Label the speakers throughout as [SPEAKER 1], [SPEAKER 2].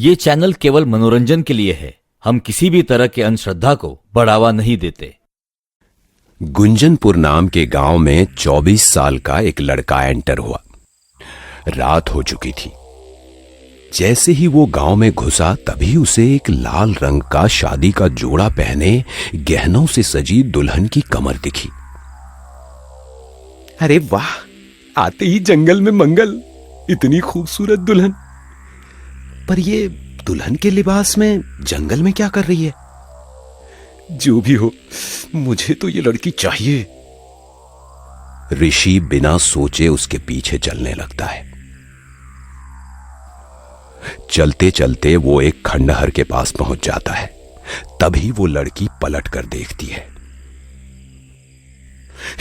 [SPEAKER 1] ये चैनल केवल मनोरंजन के लिए है। हम किसी भी तरह के अंधश्रद्धा को बढ़ावा नहीं देते।
[SPEAKER 2] गुंजनपुर नाम के गांव में 24 साल का एक लड़का एंटर हुआ। रात हो चुकी थी। जैसे ही वो गांव में घुसा तभी उसे एक लाल रंग का शादी का जोड़ा पहने गहनों से सजी दुल्हन की कमर दिखी।
[SPEAKER 3] अरे वाह, आते ही जंगल में मंगल। इतनी खूबसूरत दुल्हन। पर ये दुल्हन के लिबास में जंगल में क्या कर रही है? जो भी हो, मुझे तो ये लड़की चाहिए।
[SPEAKER 2] ऋषि बिना सोचे उसके पीछे चलने लगता है। चलते चलते वो एक खंडहर के पास पहुंच जाता है। तभी वो लड़की पलट कर देखती है।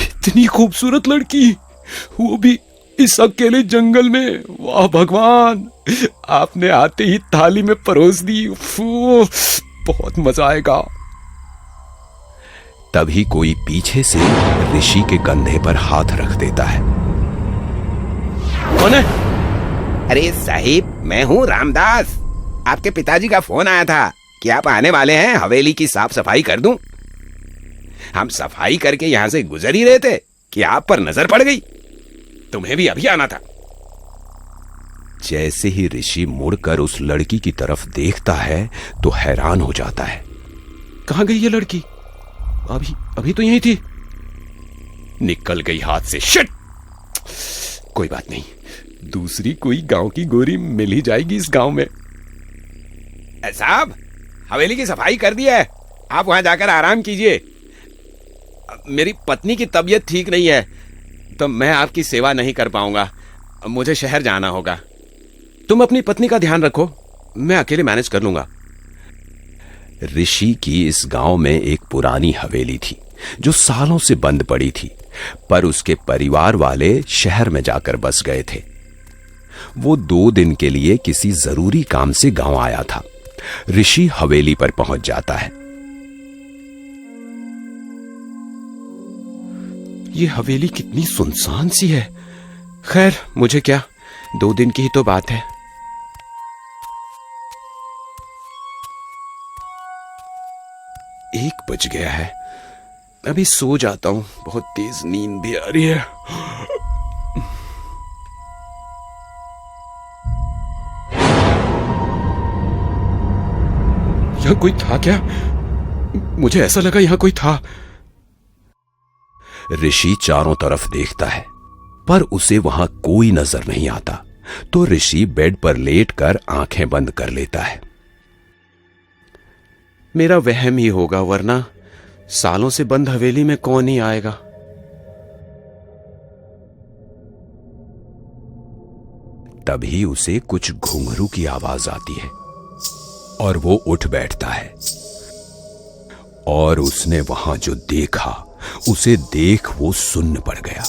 [SPEAKER 3] इतनी खूबसूरत लड़की, वो भी इस अकेले जंगल में। वाह भगवान, आपने आते ही थाली में परोस दी। बहुत मजा आएगा।
[SPEAKER 2] तभी कोई पीछे से ऋषि के कंधे पर हाथ रख देता है।
[SPEAKER 3] कौन है?
[SPEAKER 4] अरे साहिब, मैं हूँ रामदास। आपके पिताजी का फोन आया था कि आप आने वाले हैं, हवेली की साफ सफाई कर दूं। हम सफाई करके यहाँ से गुजर ही रहे थे कि आप पर नजर पड़ गई। तुम्हें भी अभी आना था।
[SPEAKER 2] जैसे ही ऋषि मुड़कर उस लड़की की तरफ देखता है तो हैरान हो जाता है।
[SPEAKER 3] कहाँ गई ये लड़की? अभी तो यही थी। निकल गई हाथ से। शिट! कोई बात नहीं, दूसरी कोई गांव की गोरी मिल ही जाएगी इस गांव में।
[SPEAKER 4] साहब, हवेली की सफाई कर दी है, आप वहां जाकर आराम कीजिए। मेरी पत्नी की तबीयत ठीक नहीं है तो मैं आपकी सेवा नहीं कर पाऊंगा। मुझे शहर जाना होगा।
[SPEAKER 3] तुम अपनी पत्नी का ध्यान रखो, मैं अकेले मैनेज कर लूंगा।
[SPEAKER 2] ऋषि की इस गांव में एक पुरानी हवेली थी जो सालों से बंद पड़ी थी, पर उसके परिवार वाले शहर में जाकर बस गए थे। वो 2 दिन के लिए किसी जरूरी काम से गांव आया था। ऋषि हवेली पर पहुंच जाता है।
[SPEAKER 3] ये हवेली कितनी सुनसान सी है। खैर, मुझे क्या, 2 दिन की ही तो बात है। एक बज गया है, अभी सो जाता हूं। बहुत तेज नींद भी आ रही है। यहां कोई था क्या? मुझे ऐसा लगा यहां कोई था।
[SPEAKER 2] ऋषि चारों तरफ देखता है पर उसे वहां कोई नजर नहीं आता। तो ऋषि बेड पर लेटकर आंखें बंद कर लेता है।
[SPEAKER 3] मेरा वहम ही होगा, वरना सालों से बंद हवेली में कौन ही आएगा।
[SPEAKER 2] तभी उसे कुछ घुंघरू की आवाज आती है और वो उठ बैठता है। और उसने वहां जो देखा, उसे देख वो सुन्न पड़ गया,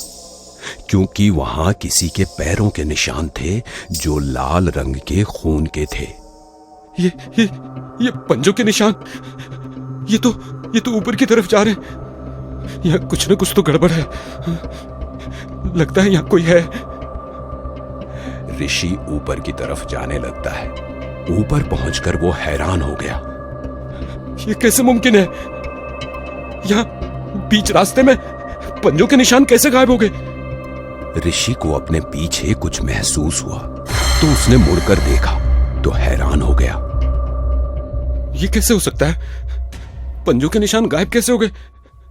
[SPEAKER 2] क्योंकि वहां किसी के पैरों के निशान थे जो लाल रंग के खून के थे।
[SPEAKER 3] ये पंजों के निशान, ये तो ऊपर की तरफ जा रहे हैं। यहाँ कुछ ना कुछ तो गड़बड़ है। लगता है यहाँ कोई है।
[SPEAKER 2] ऋषि ऊपर की तरफ जाने लगता है। ऊपर पहुंचकर वो हैरान हो गया।
[SPEAKER 3] ये कैसे मुमकिन है? यहाँ बीच रास्ते में पंजों के निशान कैसे गायब हो गए?
[SPEAKER 2] ऋषि को अपने पीछे कुछ महसूस हुआ तो उसने मुड़कर देखा तो हैरान हो गया।
[SPEAKER 3] ये कैसे हो सकता है? पंजों के निशान गायब कैसे हो गए?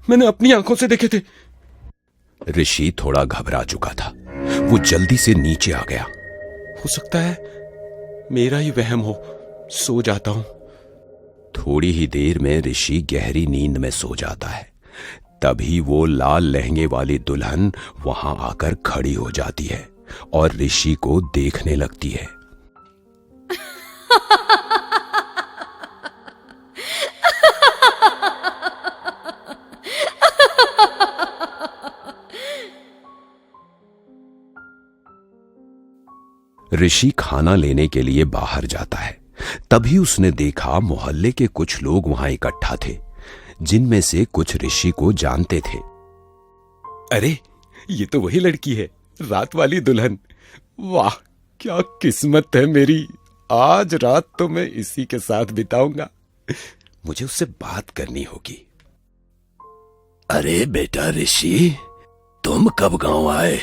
[SPEAKER 3] मैंने अपनी आंखों से देखे थे।
[SPEAKER 2] ऋषि थोड़ा घबरा चुका था। वो जल्दी से नीचे आ गया।
[SPEAKER 3] हो सकता है मेरा ही वहम हो। सो जाता हूं।
[SPEAKER 2] थोड़ी ही देर में ऋषि गहरी नींद में सो जाता है। तभी वो लाल लहंगे वाली दुल्हन वहां आकर खड़ी हो जाती है और ऋषि को देखने लगती है। ऋषि खाना लेने के लिए बाहर जाता है। तभी उसने देखा मोहल्ले के कुछ लोग वहां इकट्ठा थे, जिनमें से कुछ ऋषि को जानते थे।
[SPEAKER 3] अरे, ये तो वही लड़की है, रात वाली दुल्हन। वाह, क्या किस्मत है मेरी। आज रात तो मैं इसी के साथ बिताऊंगा। मुझे उससे बात करनी होगी।
[SPEAKER 2] अरे बेटा ऋषि, तुम कब गांव आए?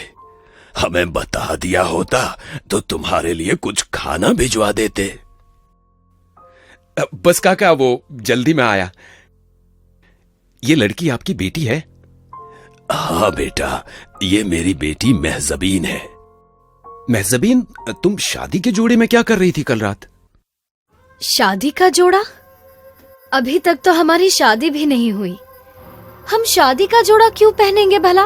[SPEAKER 2] हमें बता दिया होता तो तुम्हारे लिए कुछ खाना भिजवा देते।
[SPEAKER 3] बस काका, वो जल्दी में आया। ये लड़की आपकी बेटी है?
[SPEAKER 2] हाँ बेटा, ये मेरी बेटी महजबीन है।
[SPEAKER 3] महजबीन, तुम शादी के जोड़े में क्या कर रही थी कल रात?
[SPEAKER 5] शादी का जोड़ा? अभी तक तो हमारी शादी भी नहीं हुई। हम शादी का जोड़ा क्यों पहनेंगे भला?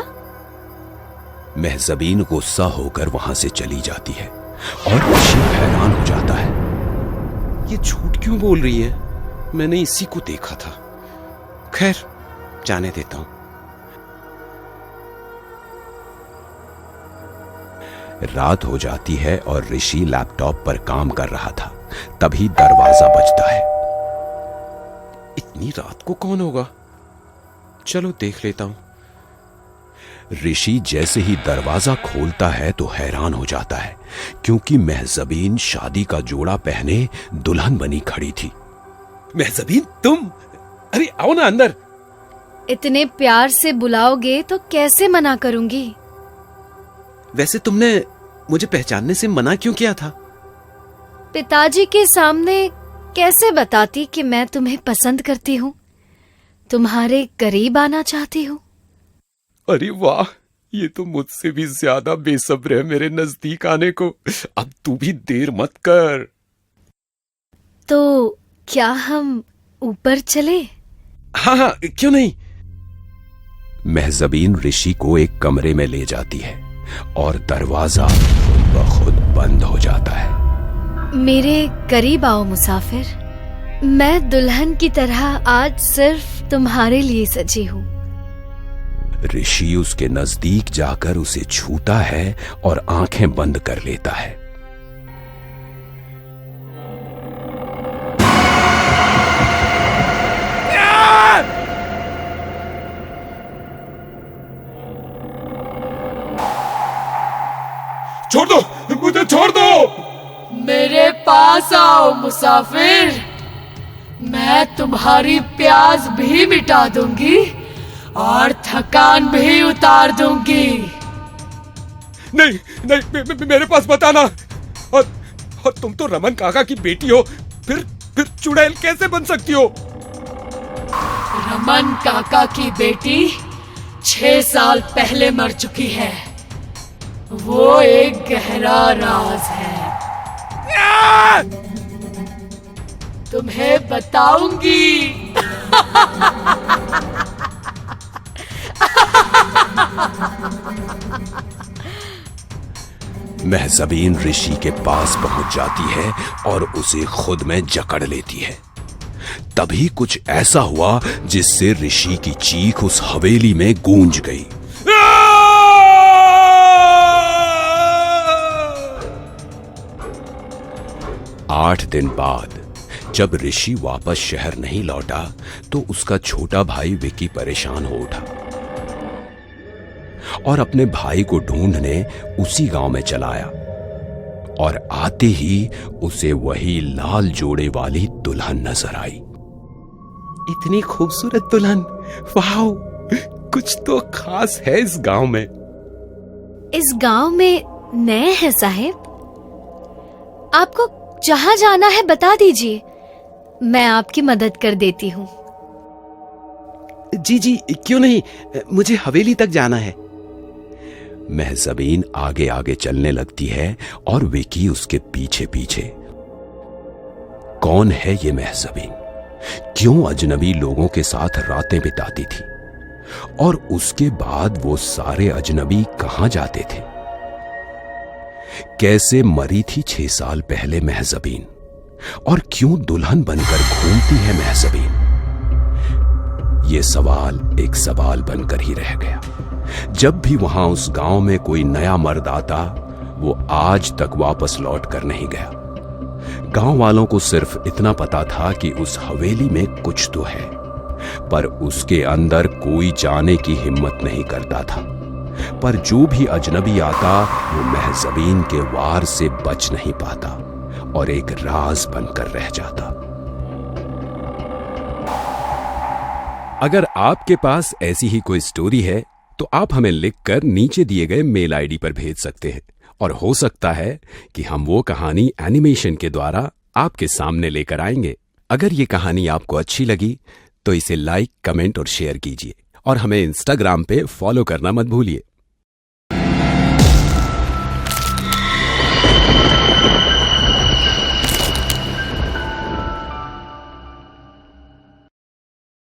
[SPEAKER 2] महजबीन गुस्सा होकर वहां से चली जाती है और ऋषि हैरान हो जाता है।
[SPEAKER 3] ये झूठ क्यों बोल रही है? मैंने इसी को देखा था। खैर, जाने देता हूं।
[SPEAKER 2] रात हो जाती है और ऋषि लैपटॉप पर काम कर रहा था। तभी दरवाजा बजता है।
[SPEAKER 3] इतनी रात को कौन होगा? चलो देख लेता हूं।
[SPEAKER 2] ऋषि जैसे ही दरवाजा खोलता है तो हैरान हो जाता है, क्योंकि महजबीन शादी का जोड़ा पहने दुल्हन बनी खड़ी थी।
[SPEAKER 3] महजबीन, तुम? अरे आओ ना अंदर।
[SPEAKER 5] इतने प्यार से बुलाओगे तो कैसे मना करूंगी?
[SPEAKER 3] वैसे तुमने मुझे पहचानने से मना क्यों किया था?
[SPEAKER 5] पिताजी के सामने कैसे बताती कि मैं तुम्हें पसंद करती हूँ, तुम्हारे करीब आना चाहती हूँ।
[SPEAKER 3] अरे वाह, ये तो मुझसे भी ज्यादा बेसब्र है मेरे नजदीक आने को। अब तू भी देर मत कर।
[SPEAKER 5] तो क्या हम ऊपर चले?
[SPEAKER 3] हाँ हाँ, क्यों नहीं।
[SPEAKER 2] महजबीन ऋषि को एक कमरे में ले जाती है और दरवाजा खुद ब खुद बंद हो जाता है।
[SPEAKER 5] मेरे करीब आओ मुसाफिर। मैं दुल्हन की तरह आज सिर्फ तुम्हारे लिए सजी हूँ।
[SPEAKER 2] ऋषि उसके नजदीक जाकर उसे छूता है और आंखें बंद कर लेता है।
[SPEAKER 3] छोड़ दो मुझे, छोड़ दो।
[SPEAKER 6] मेरे पास आओ मुसाफिर, मैं तुम्हारी प्यास भी मिटा दूंगी और थकान भी उतार दूंगी।
[SPEAKER 3] नहीं नहीं, मेरे पास बताना। और तुम तो रमन काका की बेटी हो, फिर चुड़ैल कैसे बन सकती हो?
[SPEAKER 6] रमन काका की बेटी 6 साल पहले मर चुकी है। वो एक गहरा राज है, तुम्हें बताऊंगी।
[SPEAKER 2] महजबीन ऋषि के पास पहुंच जाती है और उसे खुद में जकड़ लेती है। तभी कुछ ऐसा हुआ जिससे ऋषि की चीख उस हवेली में गूंज गई। 8 दिन बाद जब ऋषि वापस शहर नहीं लौटा तो उसका छोटा भाई विकी परेशान हो उठा और अपने भाई को ढूंढने उसी गांव में चला आया। और आते ही उसे वही लाल जोड़े वाली दुल्हन नजर आई।
[SPEAKER 3] इतनी खूबसूरत दुल्हन, वाह, कुछ तो खास है इस गांव में।
[SPEAKER 5] इस गांव में नए हैं साहेब? आपको जहां जाना है बता दीजिए, मैं आपकी मदद कर देती हूँ।
[SPEAKER 3] जी जी, क्यों नहीं, मुझे हवेली तक जाना है।
[SPEAKER 2] महजबीन आगे आगे चलने लगती है और विकी उसके पीछे पीछे। कौन है ये महजबीन? क्यों अजनबी लोगों के साथ रातें बिताती थी? और उसके बाद वो सारे अजनबी कहां जाते थे? कैसे मरी थी 6 साल पहले महजबीन? और क्यों दुल्हन बनकर घूमती है महजबीन? ये सवाल एक सवाल बनकर ही रह गया। जब भी वहां उस गांव में कोई नया मर्द आता, वो आज तक वापस लौट कर नहीं गया। गांव वालों को सिर्फ इतना पता था कि उस हवेली में कुछ तो है, पर उसके अंदर कोई जाने की हिम्मत नहीं करता था। पर जो भी अजनबी आता वो महजबीन के वार से बच नहीं पाता और एक राज बनकर रह जाता। अगर आपके पास ऐसी ही कोई स्टोरी है तो आप हमें लिखकर नीचे दिए गए मेल आईडी पर भेज सकते हैं और हो सकता है कि हम वो कहानी एनिमेशन के द्वारा आपके सामने लेकर आएंगे। अगर ये कहानी आपको अच्छी लगी तो इसे लाइक, कमेंट और शेयर कीजिए और हमें इंस्टाग्राम पे फॉलो करना मत भूलिए।